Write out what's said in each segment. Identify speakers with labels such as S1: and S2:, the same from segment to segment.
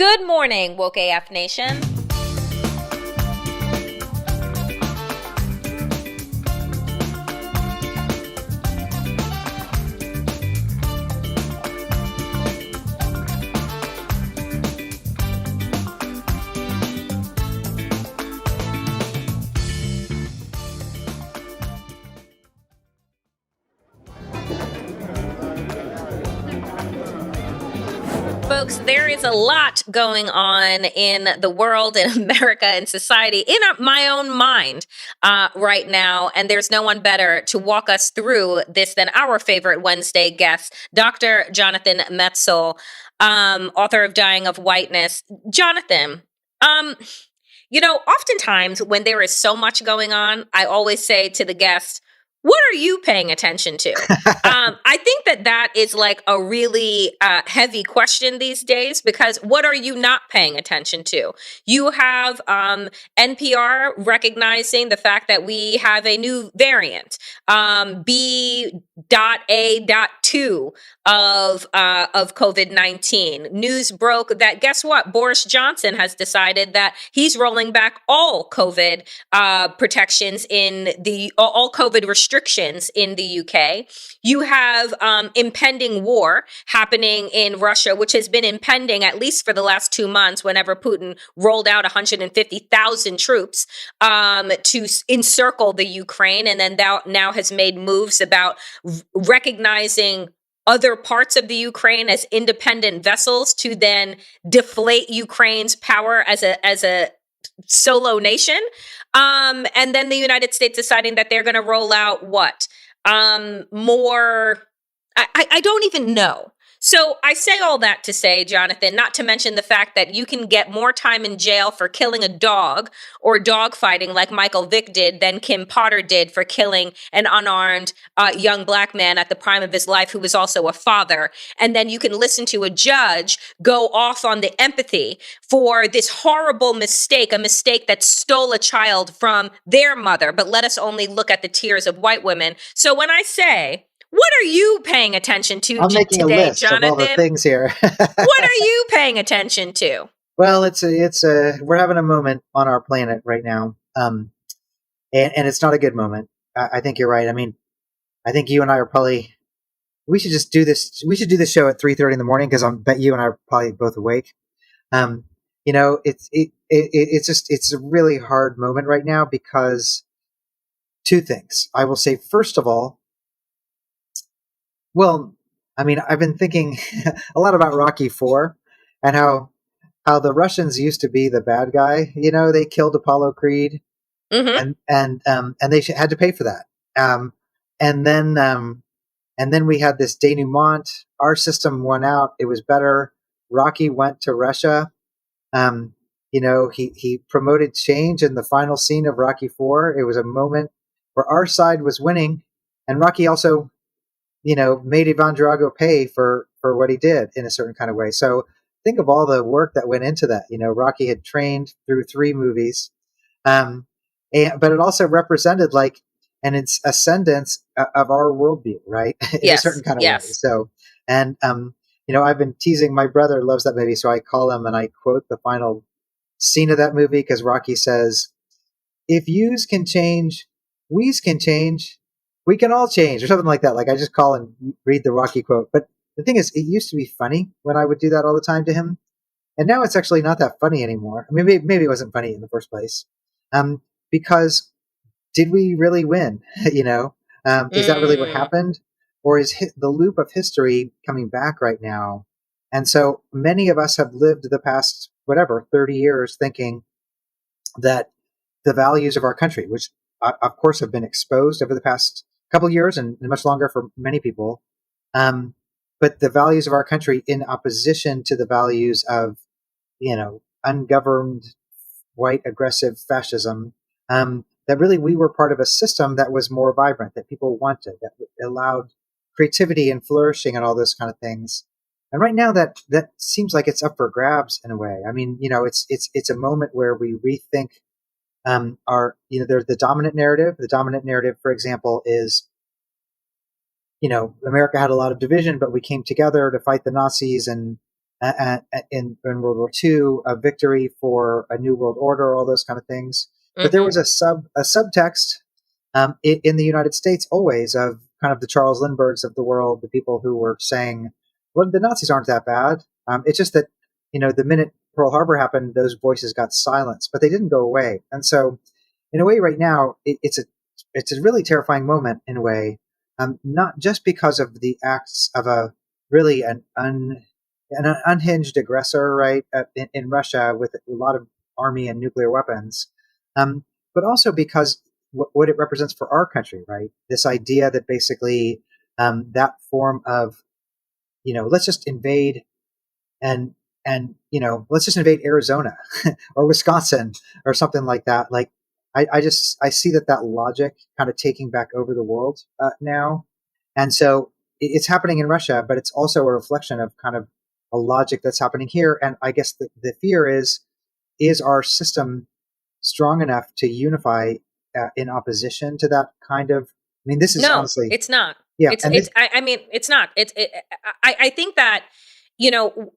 S1: Good morning, Woke AF Nation. Folks, there is a lot going on in the world, in America, and society, in my own mind right now. And there's no one better to walk us through this than our favorite Wednesday guest, Dr. Jonathan Metzl, author of Dying of Whiteness. Jonathan, oftentimes when there is so much going on, I always say to the guest, what are you paying attention to? I think that is like a really heavy question these days, because what are you not paying attention to? You have NPR recognizing the fact that we have a new variant, B.A.2 of COVID-19. News broke that, guess what? Boris Johnson has decided that he's rolling back all COVID protections all COVID restrictions in the UK. You have impending war happening in Russia, which has been impending at least for the last 2 months, whenever Putin rolled out 150,000 troops to encircle the Ukraine, and then now has made moves about recognizing other parts of the Ukraine as independent vessels to then deflate Ukraine's power as a solo nation. And then the United States deciding that they're going to roll out what? More, I don't even know. So I say all that to say, Jonathan, not to mention the fact that you can get more time in jail for killing a dog or dog fighting like Michael Vick did than Kim Potter did for killing an unarmed young black man at the prime of his life who was also a father. And then you can listen to a judge go off on the empathy for this horrible mistake, a mistake that stole a child from their mother. But let us only look at the tears of white women. So when I say, what are you paying attention to
S2: I'm making
S1: today,
S2: a list
S1: Jonathan?
S2: of all the things here.
S1: What are you paying attention to?
S2: Well, we're having a moment on our planet right now, and it's not a good moment. I think you're right. I mean, I think you and I we should just do this. We should do this show at 3:30 in the morning, because I bet you and I are probably both awake. It's a really hard moment right now because two things. I will say, first of all, well, I mean, I've been thinking a lot about Rocky IV and how the Russians used to be the bad guy. You know, they killed Apollo Creed,
S1: Mm-hmm.
S2: and they had to pay for that. And then we had this denouement. Our system won out. It was better. Rocky went to Russia. He promoted change in the final scene of Rocky IV. It was a moment where our side was winning, and Rocky also, made Ivan Drago pay for what he did in a certain kind of way. So think of all the work that went into that. Rocky had trained through 3 movies, but it also represented like an ascendance of our worldview, right? In a certain kind of way. So, and I've been teasing. My brother loves that movie, so I call him and I quote the final scene of that movie, because Rocky says, "If yous can change, we's can change. We can all change," or something like that. Like, I just call and read the Rocky quote. But the thing is, it used to be funny when I would do that all the time to him. And now it's actually not that funny anymore. I mean, maybe it wasn't funny in the first place. Because did we really win? Is that really what happened? Or is the loop of history coming back right now? And so many of us have lived the past, 30 years thinking that the values of our country, which of course have been exposed over the past couple of years and much longer for many people, but the values of our country in opposition to the values of, ungoverned white aggressive fascism, that really we were part of a system that was more vibrant, that people wanted, that allowed creativity and flourishing and all those kind of things. And right now that seems like it's up for grabs in a way. I mean, it's a moment where we rethink there's the dominant narrative. The dominant narrative, for example, is, America had a lot of division, but we came together to fight the Nazis, and in World War II, a victory for a new world order, all those kind of things. But there
S1: Mm-hmm.
S2: was a subtext in the United States always of kind of the Charles Lindberghs of the world, the people who were saying, well, the Nazis aren't that bad. It's just that, the minute Pearl Harbor happened, those voices got silenced, but they didn't go away. And so, in a way, right now, it's a really terrifying moment in a way, not just because of the acts of a really an unhinged aggressor, right, in Russia with a lot of army and nuclear weapons, but also because what it represents for our country, right? This idea that basically that form of, let's just invade and let's just invade Arizona or Wisconsin or something like that. Like I see that logic kind of taking back over the world now, and so it's happening in Russia, but it's also a reflection of kind of a logic that's happening here. And I guess the fear is our system strong enough to unify in opposition to that kind of? I mean, this is
S1: No,
S2: honestly,
S1: it's not.
S2: yeah, and this,
S1: I mean, it's not. I think that,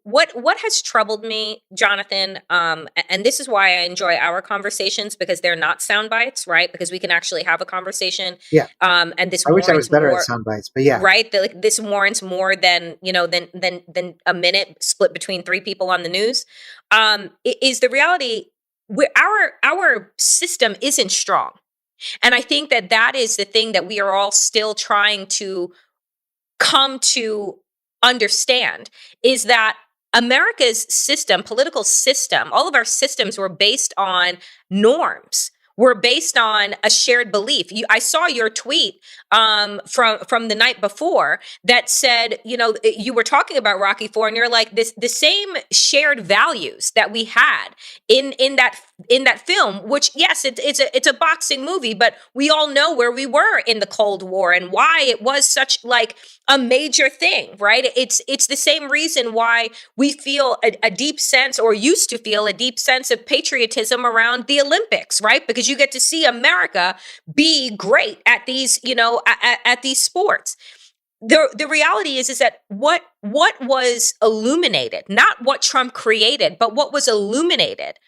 S1: what has troubled me, Jonathan, and this is why I enjoy our conversations, because they're not sound bites, right? Because we can actually have a conversation,
S2: yeah.
S1: and this
S2: I wish I was
S1: warrants
S2: better at
S1: more,
S2: sound bites, but yeah,
S1: right? Like, this warrants more than, than a minute split between three people on the news. Is the reality where our system isn't strong. And I think that that is the thing that we are all still trying to come to understand, is that America's system, political system, all of our systems were based on norms. Were based on a shared belief. I saw your tweet from the night before that said, you were talking about Rocky Four, and you're like, the same shared values that we had in that film. Which, yes, it's a boxing movie, but we all know where we were in the Cold War and why it was such like a major thing, right? It's the same reason why we feel a deep sense, or used to feel a deep sense of patriotism around the Olympics, right? Because you get to see America be great at these, at these sports. The reality is that what was illuminated, not what Trump created, but what was illuminated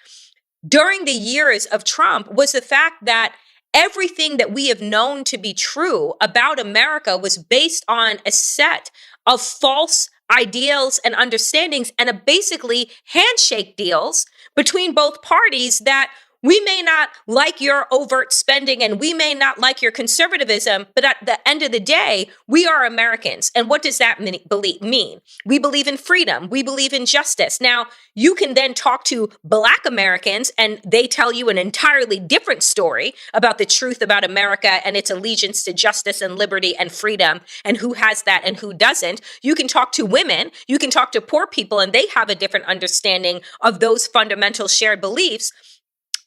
S1: during the years of Trump, was the fact that everything that we have known to be true about America was based on a set of false ideals and understandings, and a basically handshake deals between both parties, that we may not like your overt spending and we may not like your conservatism, but at the end of the day, we are Americans. And what does that mean? We believe in freedom. We believe in justice. Now, you can then talk to Black Americans and they tell you an entirely different story about the truth about America and its allegiance to justice and liberty and freedom, and who has that and who doesn't. You can talk to women, you can talk to poor people, and they have a different understanding of those fundamental shared beliefs.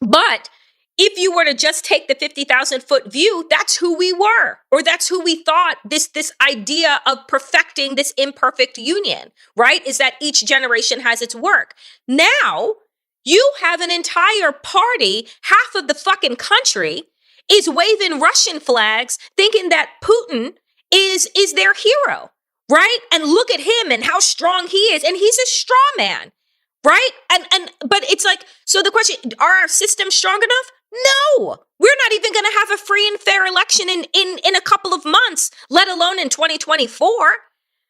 S1: But if you were to just take the 50,000-foot view, that's who we were, or that's who we thought this idea of perfecting this imperfect union, right? Is that each generation has its work. Now, you have an entire party, half of the fucking country is waving Russian flags, thinking that Putin is their hero, right? And look at him and how strong he is, and he's a straw man. Right? But it's like, so the question, are our systems strong enough? No. We're not even going to have a free and fair election in a couple of months, let alone in 2024.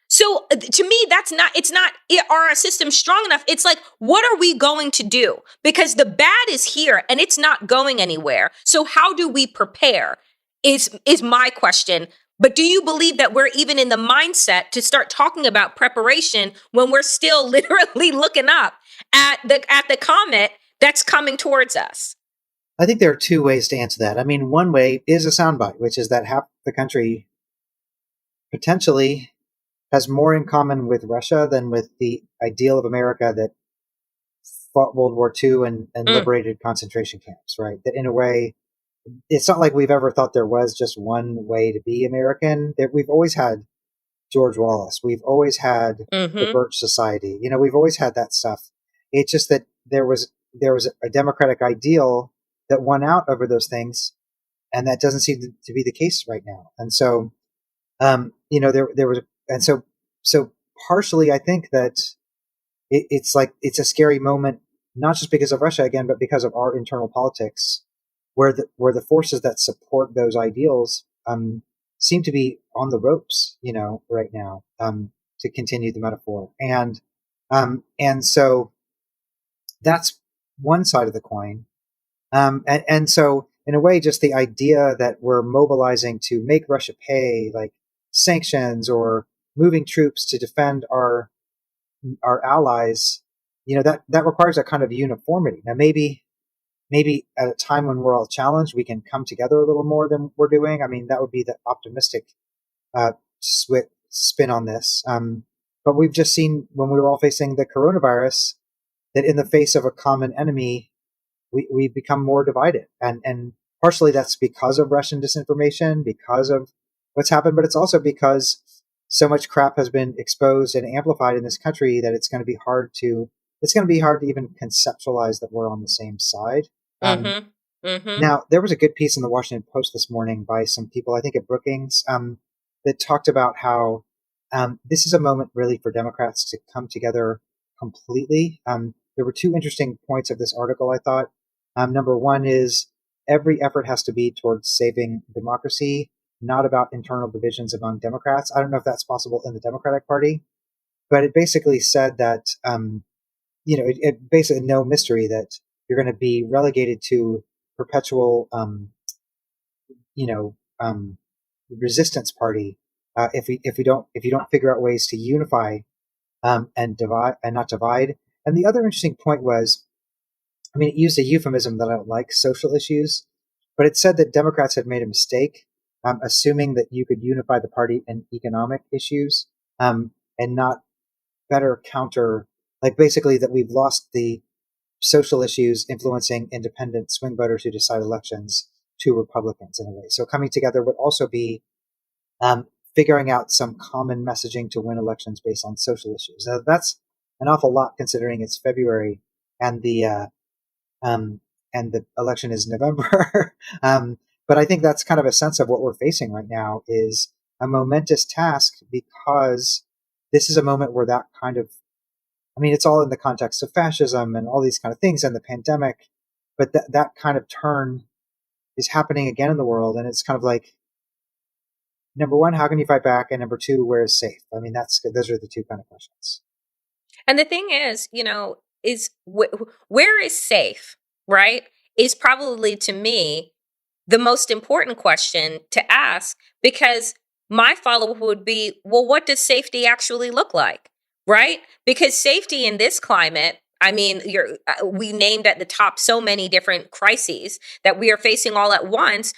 S1: So to me, it's not, are our systems strong enough? It's like, what are we going to do? Because the bad is here and it's not going anywhere. So how do we prepare is my question. But do you believe that we're even in the mindset to start talking about preparation when we're still literally looking up at the comet that's coming towards us?
S2: I think there are two ways to answer that. I mean, one way is a soundbite, which is that half the country potentially has more in common with Russia than with the ideal of America that fought World War II and
S1: Mm,
S2: liberated concentration camps, right? That in a way, it's not like we've ever thought there was just one way to be American. That we've always had George Wallace. We've always had the
S1: mm-hmm.
S2: Birch Society. We've always had that stuff. It's just that there was a democratic ideal that won out over those things, and that doesn't seem to be the case right now. And so, there was, and so partially, I think that it's like it's a scary moment, not just because of Russia again, but because of our internal politics, where the forces that support those ideals seem to be on the ropes, right now, to continue the metaphor, and so that's one side of the coin. And so, in a way, just the idea that we're mobilizing to make Russia pay, like sanctions or moving troops to defend our allies, that requires a kind of uniformity. Now, maybe at a time when we're all challenged, we can come together a little more than we're doing. I mean, that would be the optimistic spin on this. But we've just seen when we were all facing the coronavirus that in the face of a common enemy, we've become more divided. And partially that's because of Russian disinformation, because of what's happened, but it's also because so much crap has been exposed and amplified in this country that it's going to be hard to even conceptualize that we're on the same side.
S1: Mm-hmm. Mm-hmm.
S2: Now, there was a good piece in the Washington Post this morning by some people, I think at Brookings, that talked about how this is a moment really for Democrats to come together completely. There were two interesting points of this article, I thought. Number one is every effort has to be towards saving democracy, not about internal divisions among Democrats. I don't know if that's possible in the Democratic Party, but it basically said that, it basically no mystery that you're going to be relegated to perpetual, you know, um, resistance party if you don't figure out ways to unify and divide and not divide. And the other interesting point was, I mean, it used a euphemism that I don't like, social issues, but it said that Democrats had made a mistake, assuming that you could unify the party in economic issues and not better counter, like basically that we've lost the social issues influencing independent swing voters who decide elections to Republicans in a way. So coming together would also be um, figuring out some common messaging to win elections based on social issues. Now, that's an awful lot considering it's February and um, the election is November. But I think that's kind of a sense of what we're facing right now is a momentous task because this is a moment where that kind of, I mean, it's all in the context of fascism and all these kind of things and the pandemic, but that kind of turn is happening again in the world. And it's kind of like, number one, how can you fight back? And number two, where is safe? I mean, those are the two kind of questions.
S1: And the thing is, is where is safe, right? Is probably to me the most important question to ask because my follow up would be, well, what does safety actually look like? Right? Because safety in this climate, I mean, we named at the top so many different crises that we are facing all at once.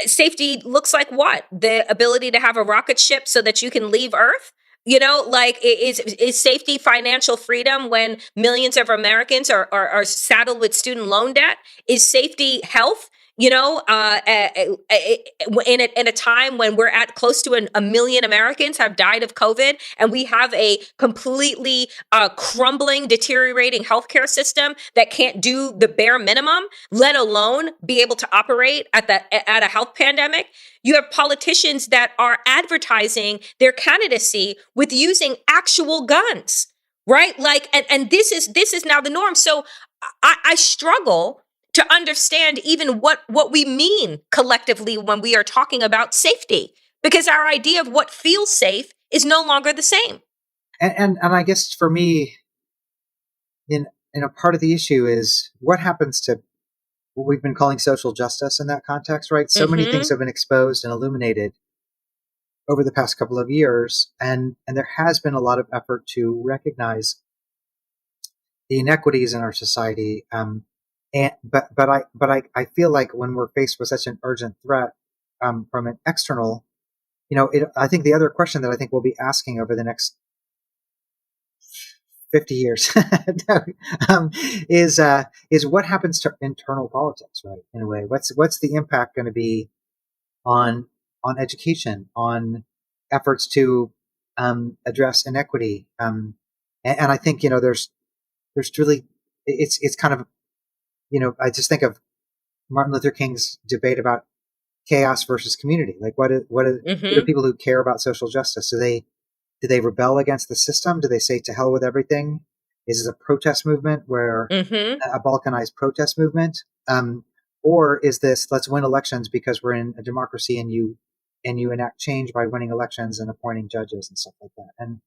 S1: Safety looks like what? The ability to have a rocket ship so that you can leave Earth? Like is safety financial freedom when millions of Americans are saddled with student loan debt? Is safety health? In a time when we're at close to a million Americans have died of COVID, and we have a completely crumbling, deteriorating healthcare system that can't do the bare minimum, let alone be able to operate at a health pandemic. You have politicians that are advertising their candidacy with using actual guns, right? Like, and this is now the norm. So I struggle to understand even what we mean collectively when we are talking about safety, because our idea of what feels safe is no longer the same.
S2: And I guess for me, in a part of the issue is what happens to what we've been calling social justice in that context, right? So many things
S1: Mm-hmm.
S2: have been exposed and illuminated over the past couple of years, and there has been a lot of effort to recognize the inequities in our society. But I feel like when we're faced with such an urgent threat from an external, I think the other question that I think we'll be asking over the next 50 years um, is what happens to internal politics, right? In a way, what's the impact going to be on education, on efforts to address inequity, and I think there's really it's kind of I just think of Martin Luther King's debate about chaos versus community. Like what do
S1: Mm-hmm.
S2: people who care about social justice, do they rebel against the system? Do they say to hell with everything? Is this a protest movement where
S1: Mm-hmm.
S2: a balkanized protest movement, or is this let's win elections because we're in a democracy and you enact change by winning elections and appointing judges and stuff like that? And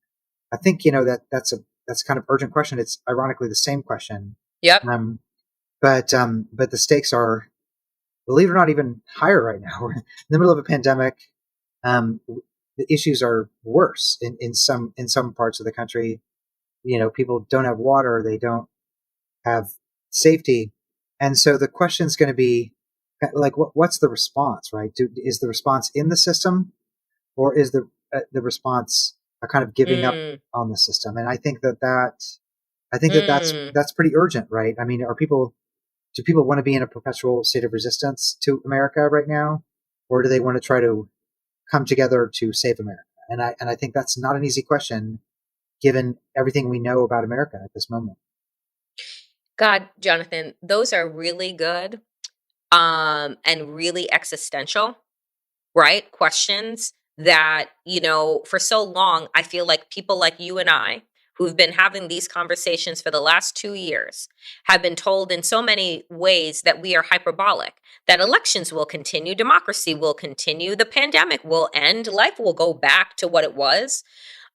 S2: I think that's kind of urgent question. It's ironically the same question,
S1: Yep.
S2: um, but the stakes are, believe it or not, even higher right now. We're in the middle of a pandemic. The issues are worse in some parts of the country. People don't have water, they don't have safety, and so the question is going to be like, what's the response, right? Is the response in the system, or is the response a kind of giving up
S1: Mm.
S2: on the system? And I think that
S1: Mm.
S2: that's pretty urgent, right? I mean, do people want to be in a perpetual state of resistance to America right now, or do they want to try to come together to save America? And I think that's not an easy question given everything we know about America at this moment.
S1: God, Jonathan, those are really good, and really existential, right? Questions that, for so long, I feel like people like you and I, who've been having these conversations for the last 2 years, have been told in so many ways that we are hyperbolic, that elections will continue, democracy will continue, the pandemic will end, life will go back to what it was.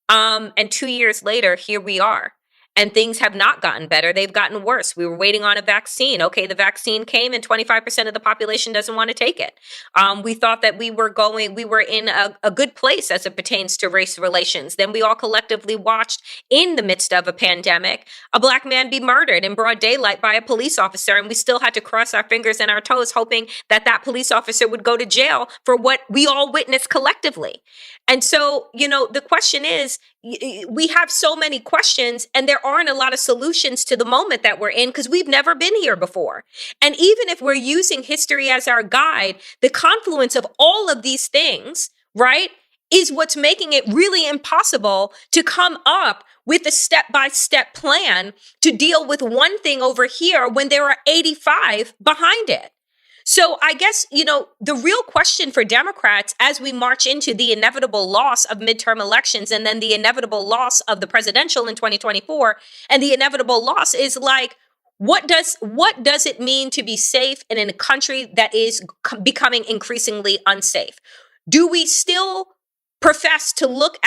S1: And 2 years later, here we are. And things have not gotten better. They've gotten worse. We were waiting on a vaccine. Okay, the vaccine came and 25% of the population doesn't want to take it. We thought that we were in a good place as it pertains to race relations. Then we all collectively watched, in the midst of a pandemic, a Black man be murdered in broad daylight by a police officer. And we still had to cross our fingers and our toes, hoping that that police officer would go to jail for what we all witnessed collectively. And so, the question is, we have so many questions and there aren't a lot of solutions to the moment that we're in because we've never been here before. And even if we're using history as our guide, the confluence of all of these things, right, is what's making it really impossible to come up with a step-by-step plan to deal with one thing over here when there are 85 behind it. So I guess, the real question for Democrats as we march into the inevitable loss of midterm elections and then the inevitable loss of the presidential in 2024 and the inevitable loss is like, what does it mean to be safe in a country that is becoming increasingly unsafe? Do we still profess to look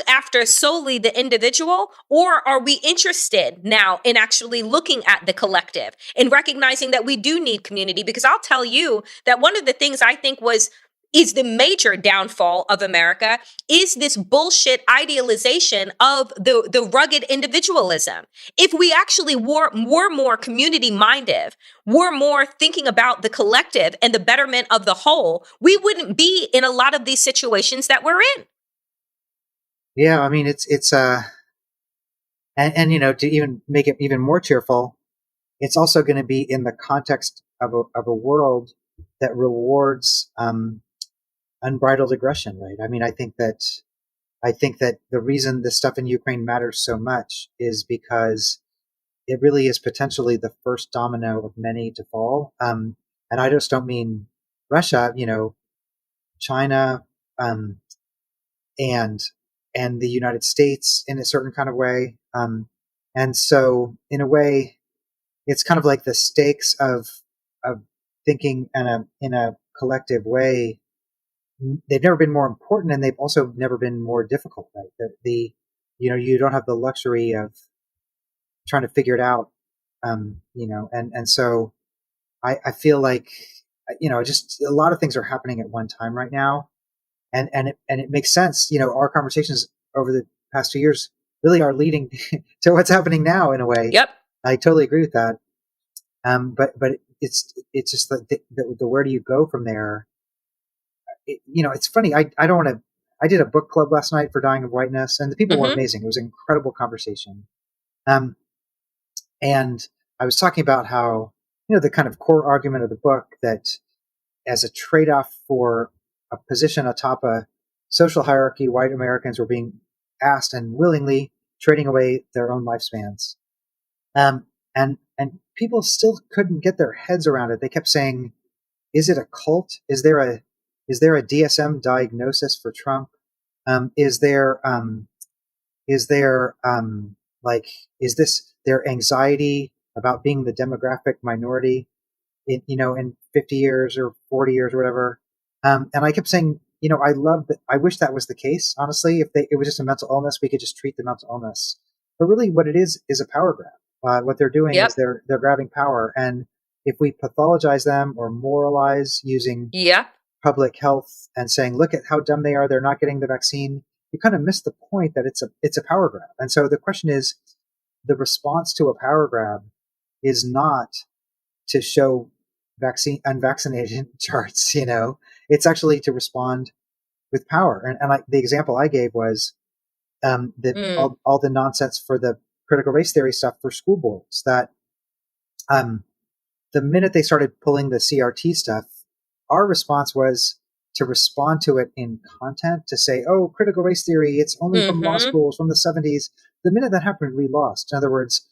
S1: after solely the individual, or are we interested now in actually looking at the collective and recognizing that we do need community? Because I'll tell you that one of the things I think is the major downfall of America is this bullshit idealization of the rugged individualism. If we actually were more community minded, were more thinking about the collective and the betterment of the whole, we wouldn't be in a lot of these situations that we're in.
S2: Yeah, I mean, it's and to even make it even more cheerful, it's also going to be in the context of a world that rewards unbridled aggression, right? I mean, I think that the reason this stuff in Ukraine matters so much is because it really is potentially the first domino of many to fall. And I just don't mean Russia, China, um, and and the United States in a certain kind of way. And so, in a way, it's kind of like the stakes of thinking in a collective way. They've never been more important, and they've also never been more difficult. Right? You don't have the luxury of trying to figure it out. And so I feel like just a lot of things are happening at one time right now, and it makes sense. Our conversations over the past 2 years really are leading to what's happening now in a way.
S1: Yep.
S2: I totally agree with that. But it's just the where do you go from there? It's funny. I don't want to. I did a book club last night for Dying of Whiteness, and the people were
S1: Mm-hmm.
S2: amazing. It was an incredible conversation. Um, and I was talking about how the kind of core argument of the book that as a trade-off for a position atop a social hierarchy, white Americans were being asked and willingly trading away their own lifespans. Um, and people still couldn't get their heads around it. They kept saying, "Is it a cult? Is there a DSM diagnosis for Trump? Is there Like, is this their anxiety about being the demographic minority in, in 50 years or 40 years or whatever? And I kept saying, I love that. I wish that was the case. Honestly, if it was just a mental illness, we could just treat the mental illness. But really, what it is a power grab. What they're doing is
S1: Yep.
S2: they're grabbing power, and if we pathologize them or moralize using
S1: Yep.
S2: public health and saying, look at how dumb they are, they're not getting the vaccine, you kind of miss the point that it's a power grab. And so the question is, the response to a power grab is not to show vaccine unvaccinated charts, it's actually to respond with power. And the example I gave was
S1: Mm.
S2: all the nonsense for the critical race theory stuff for school boards, that um, the minute they started pulling the CRT stuff, our response was to respond to it in content, to say, oh, critical race theory, it's only from law
S1: Mm-hmm.
S2: schools from the 70s. The minute that happened, we lost. In other words,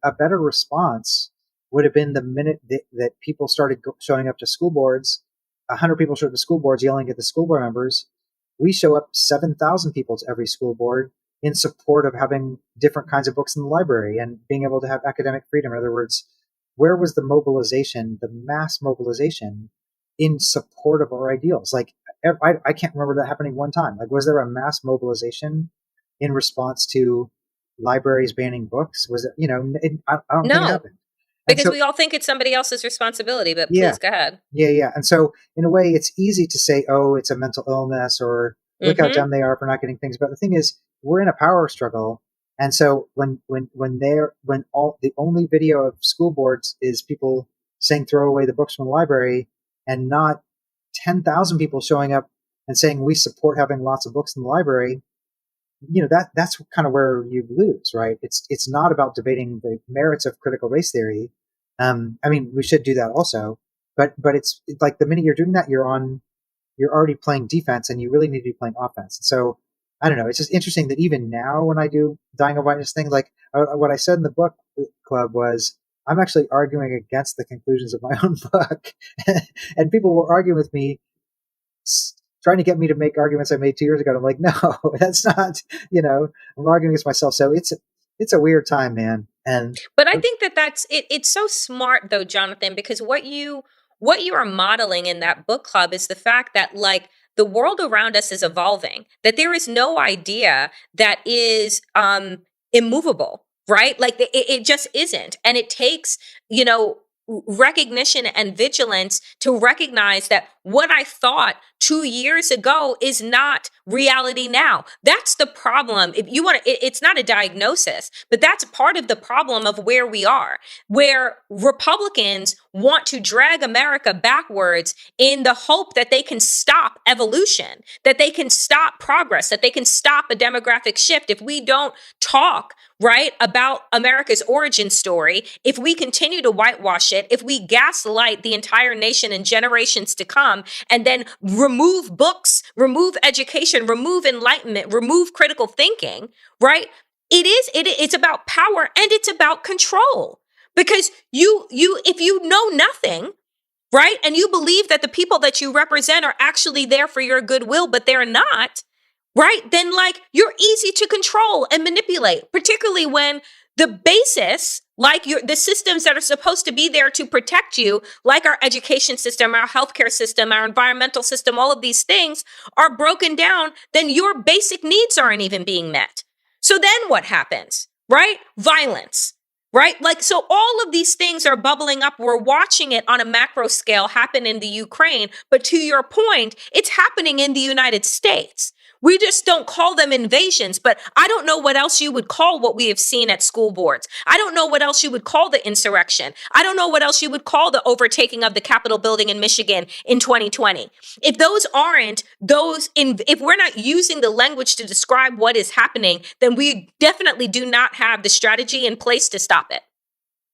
S2: a better response would have been the minute that people started showing up to school boards. 100 people showed up to school boards yelling at the school board members. We show up 7,000 people to every school board in support of having different kinds of books in the library and being able to have academic freedom. In other words, where was the mobilization, the mass mobilization in support of our ideals? Like, I can't remember that happening one time. Like, was there a mass mobilization in response to libraries banning books? Was it, I don't think it
S1: No,
S2: happened. And
S1: because
S2: so,
S1: we all think it's somebody else's responsibility, but
S2: yeah,
S1: please go ahead.
S2: yeah. And so, in a way, it's easy to say, oh, it's a mental illness, or look how
S1: Mm-hmm.
S2: dumb they are for not getting things. But the thing is, we're in a power struggle. And so when all the only video of school boards is people saying throw away the books from the library, and not 10,000 people showing up and saying we support having lots of books in the library, that's kind of where you lose, right? It's not about debating the merits of critical race theory. I mean, we should do that also, but it's like the minute you're doing that, you're already playing defense, and you really need to be playing offense. So I don't know. It's just interesting that even now, when I do dying of whiteness thing, like what I said in the book club was, I'm actually arguing against the conclusions of my own book, and people were arguing with me, trying to get me to make arguments I made 2 years ago. And I'm like, no, that's not. I'm arguing against myself. So it's a weird time, man. And
S1: But I think that that's it. It's so smart though, Jonathan, because what you are modeling in that book club is the fact that like the world around us is evolving. That there is no idea that is immovable, right? Like it just isn't, and it takes you know recognition and vigilance to recognize that what I thought 2 years ago is not reality now. That's the problem. If you want to, it's not a diagnosis, but that's part of the problem of where we are, where Republicans want to drag America backwards in the hope that they can stop evolution, that they can stop progress, that they can stop a demographic shift. If we don't talk, right, about America's origin story, if we continue to whitewash it, if we gaslight the entire nation and generations to come, and then remove books, remove education, remove enlightenment, remove critical thinking, right? It's about power and it's about control. Because you if you know nothing, right? And you believe that the people that you represent are actually there for your goodwill, but they're not, right? Then like you're easy to control and manipulate, particularly when the basis, like the systems that are supposed to be there to protect you, like our education system, our healthcare system, our environmental system, all of these things are broken down, then your basic needs aren't even being met. So then what happens, right? Violence, right? Like, so all of these things are bubbling up. We're watching it on a macro scale happen in the Ukraine. But to your point, it's happening in the United States. We just don't call them invasions, but I don't know what else you would call what we have seen at school boards. I don't know what else you would call the insurrection. I don't know what else you would call the overtaking of the Capitol building in Michigan in 2020. If those aren't if we're not using the language to describe what is happening, then we definitely do not have the strategy in place to stop it.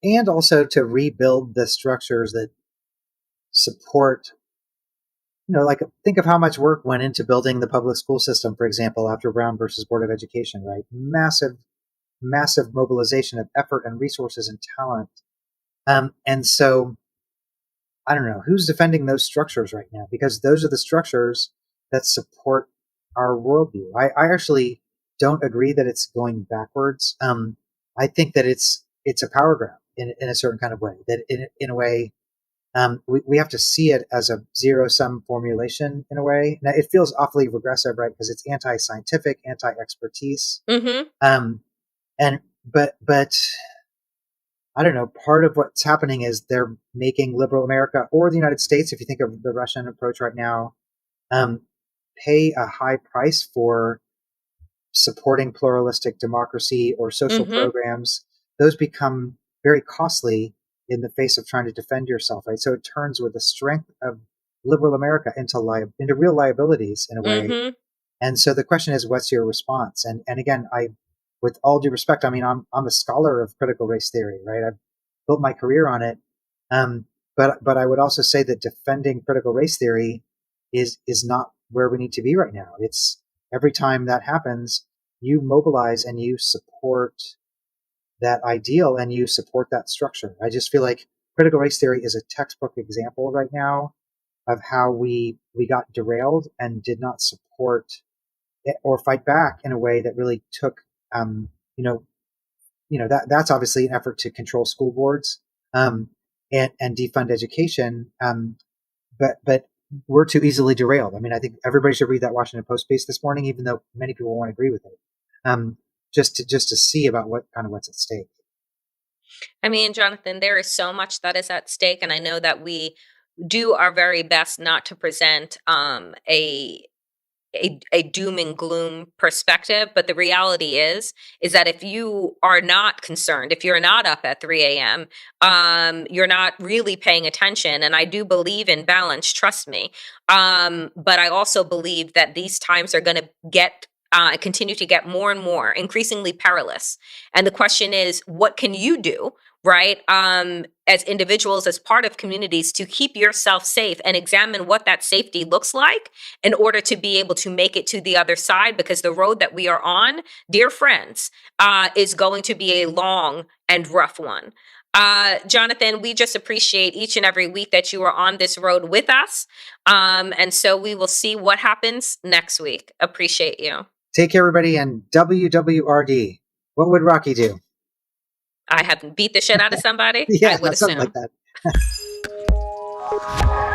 S2: and also to rebuild the structures that support, like, think of how much work went into building the public school system, for example, after Brown versus Board of Education, right? Massive mobilization of effort and resources and talent. And so I don't know who's defending those structures right now, because those are the structures that support our worldview. I actually don't agree that it's going backwards. I think that it's a power grab in a certain kind of way. That in a way, we have to see it as a zero sum formulation in a way. Now, it feels awfully regressive, right? Because it's anti scientific, anti expertise.
S1: Mm-hmm.
S2: And but I don't know. Part of what's happening is they're making liberal America or the United States, if you think of the Russian approach right now, um, pay a high price for supporting pluralistic democracy or social
S1: Mm-hmm.
S2: programs. Those become very costly in the face of trying to defend yourself, right? So it turns with the strength of liberal America into real liabilities in a way.
S1: Mm-hmm.
S2: And so the question is, what's your response? And again, with all due respect, I mean, I'm a scholar of critical race theory, right? I've built my career on it. Um, but I would also say that defending critical race theory is not where we need to be right now. It's every time that happens, you mobilize and you support that ideal and you support that structure. I just feel like critical race theory is a textbook example right now of how we got derailed and did not support or fight back in a way that really took um, you know that's obviously an effort to control school boards um, and defund education. But we're too easily derailed. I mean, I think everybody should read that Washington Post piece this morning, even though many people won't agree with it. Just to see about what's at stake.
S1: I mean, Jonathan, there is so much that is at stake, and I know that we do our very best not to present a doom and gloom perspective, but the reality is that if you are not concerned, if you're not up at 3 a.m., you're not really paying attention. And I do believe in balance, trust me. But I also believe that these times are going to continue to get more and more increasingly perilous. And the question is, what can you do, right? As individuals, as part of communities, to keep yourself safe and examine what that safety looks like in order to be able to make it to the other side, because the road that we are on, dear friends, is going to be a long and rough one. Jonathan, we just appreciate each and every week that you are on this road with us. And so we will see what happens next week. Appreciate you.
S2: Take care, everybody, and WWRD. What would Rocky do?
S1: I have beat the shit out of somebody, I
S2: Yeah,
S1: would
S2: something like
S1: assume.
S2: that.